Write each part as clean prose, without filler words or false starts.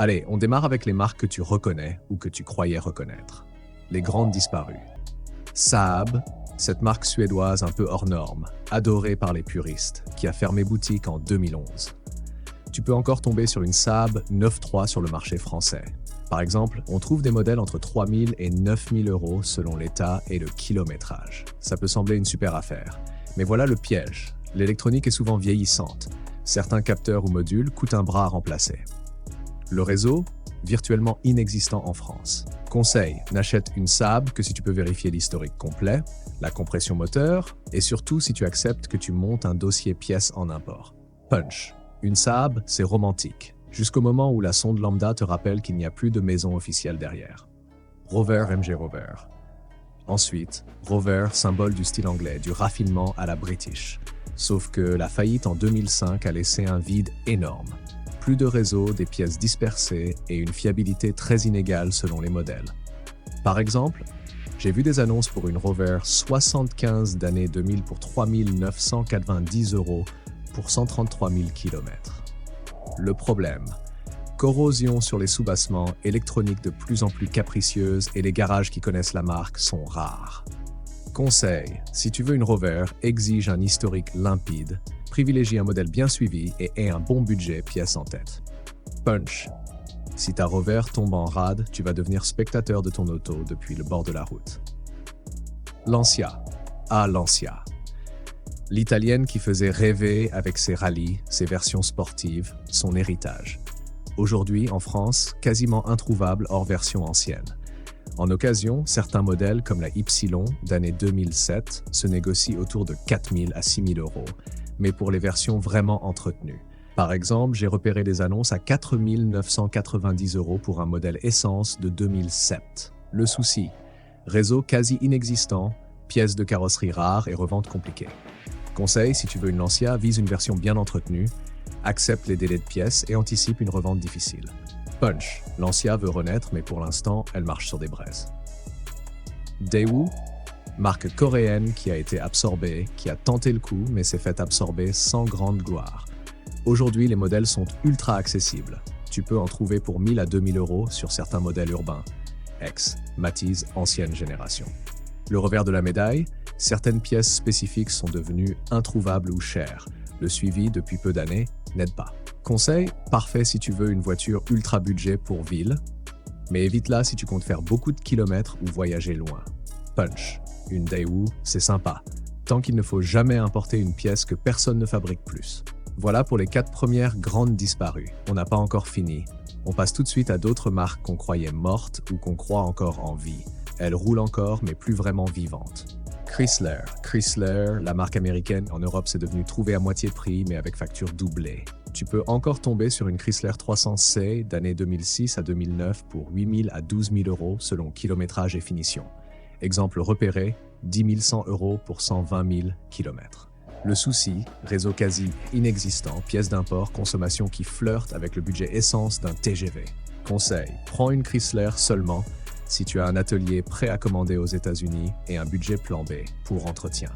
Allez, on démarre avec les marques que tu reconnais ou que tu croyais reconnaître. Les grandes disparues. Saab, cette marque suédoise un peu hors norme, adorée par les puristes, qui a fermé boutique en 2011. Tu peux encore tomber sur une Saab 9.3 sur le marché français. Par exemple, on trouve des modèles entre 3 000 et 9 000 euros selon l'état et le kilométrage. Ça peut sembler une super affaire. Mais voilà le piège. L'électronique est souvent vieillissante. Certains capteurs ou modules coûtent un bras à remplacer. Le réseau, virtuellement inexistant en France. Conseil, n'achète une Saab que si tu peux vérifier l'historique complet, la compression moteur, et surtout si tu acceptes que tu montes un dossier pièces en import. Punch. Une Saab, c'est romantique, jusqu'au moment où la sonde lambda te rappelle qu'il n'y a plus de maison officielle derrière. Rover MG Rover. Ensuite, Rover, symbole du style anglais, du raffinement à la British. Sauf que la faillite en 2005 a laissé un vide énorme. Plus de réseau, des pièces dispersées et une fiabilité très inégale selon les modèles. Par exemple, j'ai vu des annonces pour une Rover 75 d'année 2000 pour 3 990 euros pour 133 000 km. Le problème, corrosion sur les soubassements, électronique de plus en plus capricieuse et les garages qui connaissent la marque sont rares. Conseil, si tu veux une Rover, exige un historique limpide, privilégie un modèle bien suivi et ait un bon budget pièce en tête. Punch. Si ta Rover tombe en rade, tu vas devenir spectateur de ton auto depuis le bord de la route. Lancia. Ah, Lancia. L'italienne qui faisait rêver avec ses rallyes, ses versions sportives, son héritage. Aujourd'hui, en France, quasiment introuvable hors version ancienne. En occasion, certains modèles comme la Y d'année 2007 se négocient autour de 4 000 à 6 000 euros, mais pour les versions vraiment entretenues. Par exemple, j'ai repéré des annonces à 4 990 euros pour un modèle essence de 2007. Le souci, réseau quasi inexistant, pièces de carrosserie rares et revente compliquée. Conseil, si tu veux une Lancia, vise une version bien entretenue, accepte les délais de pièces et anticipe une revente difficile. Punch, Lancia veut renaître, mais pour l'instant, elle marche sur des braises. Daewoo, marque coréenne qui a été absorbée, qui a tenté le coup, mais s'est fait absorber sans grande gloire. Aujourd'hui, les modèles sont ultra accessibles. Tu peux en trouver pour 1000 à 2000 euros sur certains modèles urbains. Ex, Matiz, ancienne génération. Le revers de la médaille, certaines pièces spécifiques sont devenues introuvables ou chères. Le suivi depuis peu d'années n'aide pas. Conseil, parfait si tu veux une voiture ultra budget pour ville, mais évite-la si tu comptes faire beaucoup de kilomètres ou voyager loin. Punch, une Daewoo, c'est sympa, tant qu'il ne faut jamais importer une pièce que personne ne fabrique plus. Voilà pour les 4 premières grandes disparues. On n'a pas encore fini. On passe tout de suite à d'autres marques qu'on croyait mortes ou qu'on croit encore en vie. Elles roulent encore, mais plus vraiment vivantes. Chrysler. Chrysler, la marque américaine, en Europe, c'est devenu trouvé à moitié prix, mais avec facture doublée. Tu peux encore tomber sur une Chrysler 300C d'année 2006 à 2009 pour 8 000 à 12 000 euros selon kilométrage et finition. Exemple repéré, 10 100 euros pour 120 000 km. Le souci, réseau quasi inexistant, pièces d'import, consommation qui flirte avec le budget essence d'un TGV. Conseil, prends une Chrysler seulement si tu as un atelier prêt à commander aux États-Unis et un budget plan B pour entretien.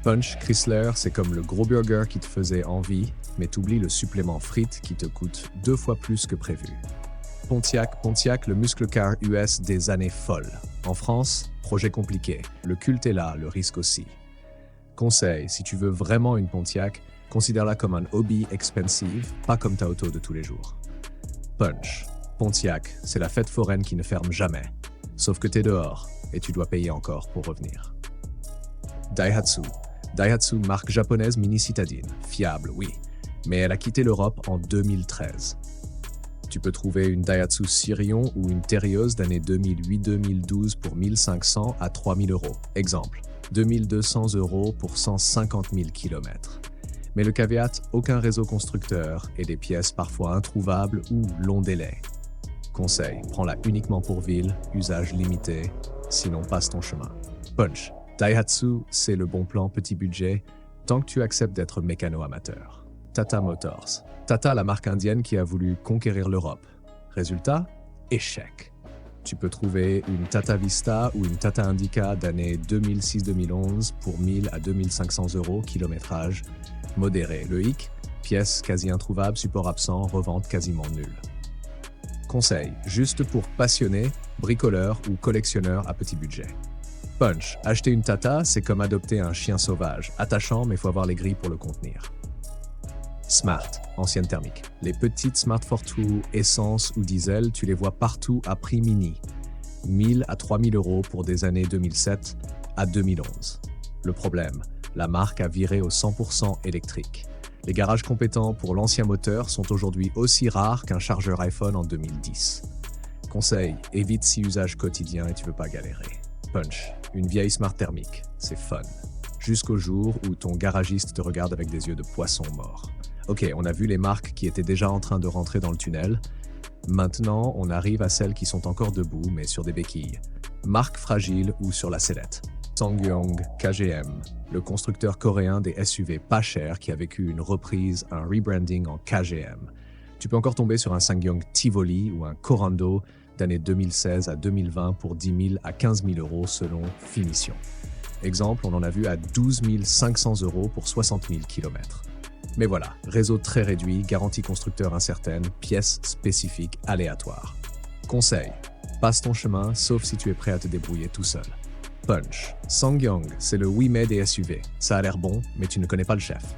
Punch, Chrysler, c'est comme le gros burger qui te faisait envie, mais t'oublies le supplément frites qui te coûte 2 fois plus que prévu. Pontiac, le muscle car US des années folles. En France, projet compliqué. Le culte est là, le risque aussi. Conseil, si tu veux vraiment une Pontiac, considère-la comme un hobby expensive, pas comme ta auto de tous les jours. Punch, Pontiac, c'est la fête foraine qui ne ferme jamais. Sauf que t'es dehors, et tu dois payer encore pour revenir. Daihatsu, marque japonaise mini-citadine. Fiable, oui. Mais elle a quitté l'Europe en 2013. Tu peux trouver une Daihatsu Sirion ou une Terios d'année 2008-2012 pour 1500 à 3000 euros. Exemple, 2200 euros pour 150 000 km. Mais le caveat, aucun réseau constructeur et des pièces parfois introuvables ou long délai. Conseil, prends-la uniquement pour ville, usage limité, sinon passe ton chemin. Punch, Daihatsu, c'est le bon plan petit budget, tant que tu acceptes d'être mécano-amateur. Tata Motors. Tata, la marque indienne qui a voulu conquérir l'Europe. Résultat, échec. Tu peux trouver une Tata Vista ou une Tata Indica d'année 2006-2011 pour 1000 à 2500 euros, kilométrage modéré. Le hic, pièces quasi introuvables, support absent, revente quasiment nulle. Conseil, juste pour passionnés, bricoleurs ou collectionneurs à petit budget. Punch, acheter une Tata, c'est comme adopter un chien sauvage, attachant mais faut avoir les grilles pour le contenir. Smart, ancienne thermique. Les petites Smart Fortwo, essence ou diesel, tu les vois partout à prix mini. 1000 à 3000 € pour des années 2007 à 2011. Le problème, la marque a viré au 100% électrique. Les garages compétents pour l'ancien moteur sont aujourd'hui aussi rares qu'un chargeur iPhone en 2010. Conseil, évite si usage quotidien et tu veux pas galérer. Punch, une vieille Smart thermique, c'est fun. Jusqu'au jour où ton garagiste te regarde avec des yeux de poisson mort. Ok, on a vu les marques qui étaient déjà en train de rentrer dans le tunnel. Maintenant, on arrive à celles qui sont encore debout, mais sur des béquilles. Marque fragile ou sur la sellette. SsangYong KGM, le constructeur coréen des SUV pas chers qui a vécu une reprise, un rebranding en KGM. Tu peux encore tomber sur un SsangYong Tivoli ou un Corando d'année 2016 à 2020 pour 10 000 à 15 000 € selon finition. Exemple, on en a vu à 12 500 € pour 60 000 km. Mais voilà, réseau très réduit, garantie constructeur incertaine, pièces spécifiques aléatoires. Conseil, passe ton chemin sauf si tu es prêt à te débrouiller tout seul. Punch, SsangYong, c'est le Ouimet des SUV. Ça a l'air bon, mais tu ne connais pas le chef.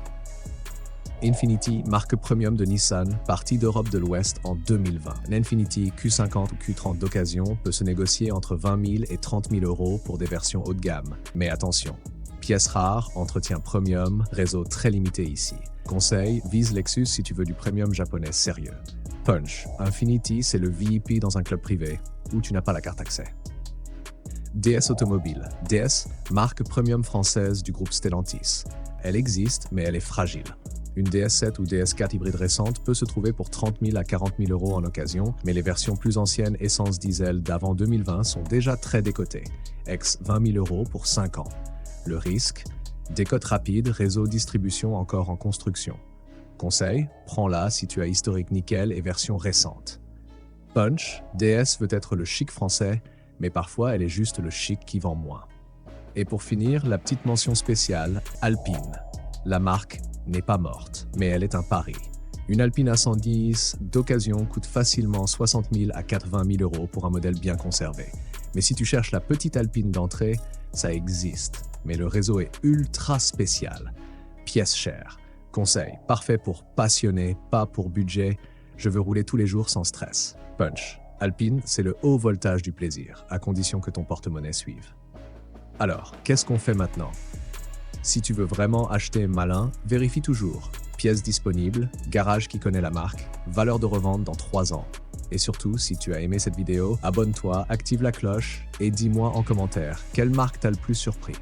Infiniti, marque premium de Nissan, partie d'Europe de l'Ouest en 2020. L'Infiniti Q50 ou Q30 d'occasion peut se négocier entre 20 000 et 30 000 € pour des versions haut de gamme. Mais attention, pièces rares, entretien premium, réseau très limité ici. Conseil, vise Lexus si tu veux du premium japonais sérieux. Punch, Infiniti, c'est le VIP dans un club privé, où tu n'as pas la carte accès. DS Automobile. DS, marque premium française du groupe Stellantis. Elle existe, mais elle est fragile. Une DS7 ou DS4 hybride récente peut se trouver pour 30 000 à 40 000 € en occasion, mais les versions plus anciennes essence diesel d'avant 2020 sont déjà très décotées, ex 20 000 € pour 5 ans. Le risque, décote rapide, réseau distribution encore en construction. Conseil, prends-la si tu as historique nickel et version récente. Punch, DS veut être le chic français, mais parfois elle est juste le chic qui vend moins. Et pour finir, la petite mention spéciale, Alpine. La marque n'est pas morte, mais elle est un pari. Une Alpine A110 d'occasion coûte facilement 60 000 à 80 000 € pour un modèle bien conservé. Mais si tu cherches la petite Alpine d'entrée, ça existe, mais le réseau est ultra spécial. Pièces chères. Conseil, parfait pour passionnés, pas pour budget. Je veux rouler tous les jours sans stress. Punch. Alpine, c'est le haut voltage du plaisir, à condition que ton porte-monnaie suive. Alors, qu'est-ce qu'on fait maintenant? Si tu veux vraiment acheter malin, vérifie toujours. Pièces disponibles, garage qui connaît la marque, valeur de revente dans 3 ans. Et surtout, si tu as aimé cette vidéo, abonne-toi, active la cloche et dis-moi en commentaire quelle marque t'a le plus surpris.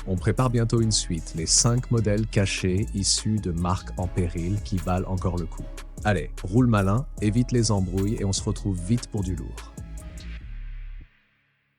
On prépare bientôt une suite, les 5 modèles cachés issus de marques en péril qui valent encore le coup. Allez, roule malin, évite les embrouilles et on se retrouve vite pour du lourd.